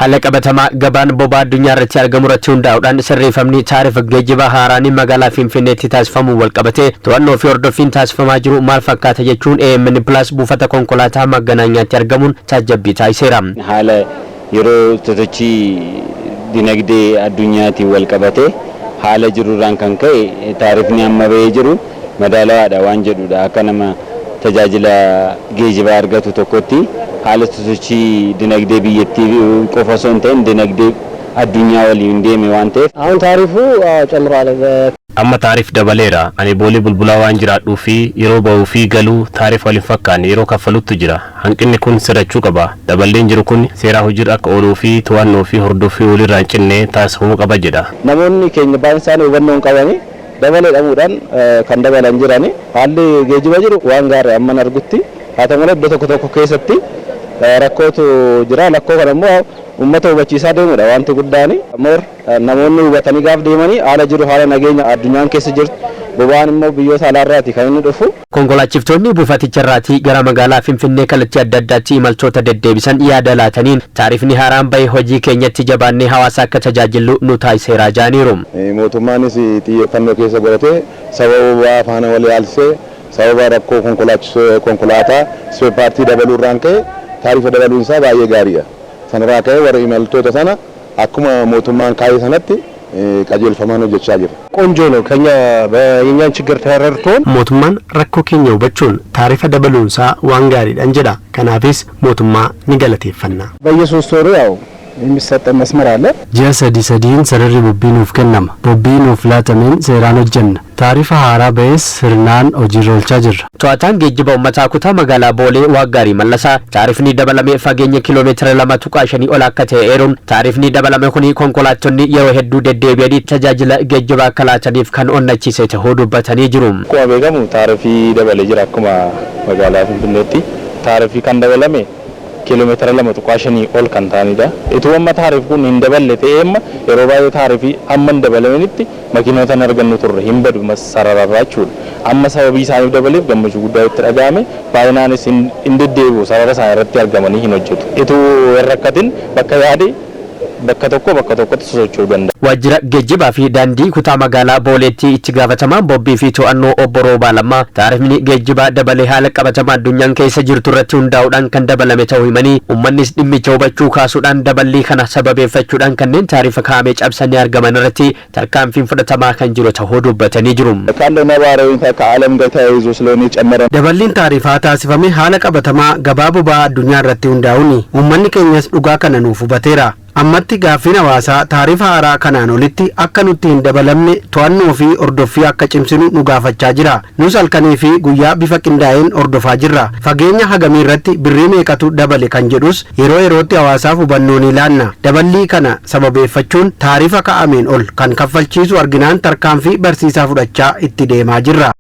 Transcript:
Haala qabatamaa gabaan boba'aa addunyaa irratti argamu irratti hundaa'uudhaan sirreeffamni taarifa geejjiba haaraanii magaalaa Finfinneetti taasifamu wal qabatee to'annoo fi hordoffiin taasifamaa jiru maal fakkaata jechuun AMN Plus buufata konkolaataa Maganaanyaatti argamuun taajjabbii taasiseera. Haala yeroo sosochii dinagdee addunyaatti wal qabatee haala jiruurraan kan ka'e taarifni amma ba'ee jiru madaalawaadha waan jedhudha. Akka nama tajaajila geejjibaa argatu tokkotti haala sosochii dinagdee biyyattii qofa osoo hin ta'in dinagdee addunyaa waliin deeme waan ta'eef አሁን ታሪፉ ጨምሯል። amma taarif dabaleera ani boolii bulbulaa waan jiraadhuu fi yeroo ba'uu fi galuu taarif waliin fakkaan yeroo kaffalutti jira. Hanqinni kun sirrachuu qaba. Daballeen jiru kun seeraa hojiirra akka ooluu fi to'annoo fi hordoffii walirraa hin cinne taasifamuu qaba jedha. Namoonni keenya baay'een isaanii hubannoo hin qabani dabalee dhabuudhaan kan dabalan jirani haalli geejjiba jiru waan gaarii amma argutti haa ta'u malee iddoo tokko keessatti rakkootu jira. Lakkoo kana immoo ummata hubachiisaa deemudha wanti guddaani. Moor namoonni hubatanii gaaf deemanii haala jiru haala nageenya addunyaan keessa jirtu boba'aan immoo biyyoota alaarraati kan inni dhufu. Konkolaachiftonni buufaticharraatii gara magaalaa Finfinnee kallattii adda addaatti imaltoota deddeebisan yaada laataniin taarifni haaraan bahe hojii keenyatti jabaannee hawaasa akka tajaajilu nu taasiseera jaaniiru. Mootummaanis xiyyeeffannoo keessa godhatee sababa boba'aa faana wal yaalsee sababa rakkoo konkolaataa spare paartii dabaluurraan ka'e taarifa dabaluun isaa baay'ee gaariidha. Sanarraa ka'ee warra imaltoota sana akkuma mootummaan kaayee sanatti qajeelfamaan hojjechaa jira. ቆንጆ ነው። ከኛ የኛን ችግር ተረድቶን mootummaan rakkoo keenya hubachuun taarifa dabaluunsaa waan gaariidhaan jedha. Kanaafis mootummaa ni galateeffanna. በየሶስት ወሩ ያው የሚሰጠን መስመር አለ። ji'a sadiin sararri bobbii nuuf kennama. Bobbii nuuf laatameen seeraan hojjenna. Taarifa haaraa ba'es sirnaan hojiirra oolchaa jirra. To'ataan geejjiba uummataa kutaa magaalaa Boolee Waaggaarii Mallasaa taarifni dabalame fageenya kiiloomeetira 2.5 ol akka ta'e eeruun taarifni dabalame kuni konkolaattonni yeroo hedduu deddeebi'anii tajaajila geejjibaa akka laataniif kan onnachiise ta'uu dubbatanii jiru. Akkuma beekamu taarifii dabalee jira. Akkuma magaalaa Finfinneetti taarifii kan dabalame kiiloomeetira 2.5 ol kan ta'anidha. Itoo amma taarif kun hin daballe ta'ee amma yeroo baay'ee taarifii amma hin dabalaminitti makiinota argannu turre hin badu sarararraa jechuudha. Amma sababii isaaniif dabaleef gammachuu guddaa itti dhaga'ame baay'inaanis hin deddeebi'u sarara isaa irratti argamanii hin hojjetu. Itoo hin rakkatin bakka yaade bakka tokkotti sosocho'uu danda'a. Waajjira geejjibaa fi daandii kutaa magaalaa Booleetti itti gaafatamaan bobbii fi to'annoo obbo Roobaa Lammaa taarifni geejjibaa dabalee haala qabatamaa addunyaan keessa jirtu irratti hundaa'uudhaan kan dabalame ta'uu himanii uummannis dhimmicha hubachuu kaasuudhaan daballii kana sababeeffachuudhaan kanneen taarifa kaa'amee cabsanii argaman irratti tarkaanfiin fudhatamaa kan jiru ta'uu dubbatanii jiru. ካለው ነባራዊ ሁኔታ ከዓለም ጋር ተያይዞ ስለሆነ የጨመረ daballiin taarifaa taasifame haala qabatamaa gabaa boba'aa addunyaa irratti hundaa'uun uummanni keenyas dhugaa kana nuuf hubateera. Ammatti gaaffiin hawaasaa taarifa haaraa kanaan olitti akka nutti hin dabalamne to'annoo fi hordoffii akka cimsinu nu gaafachaa jira. Nus halkanii fi guyyaa bifa qindaa'een hordofaa jirra. Fageenya hagamii irratti birrii meeqatu dabale kan jedhus yeroo yerootti hawaasaaf hubannoo ni laanna. Daballii kana sababeeffachuun taarifa kaa'ameen ol kan kaffalchiisu arginaan tarkaanfii barsiisaa fudhachaa itti deemaa jirra.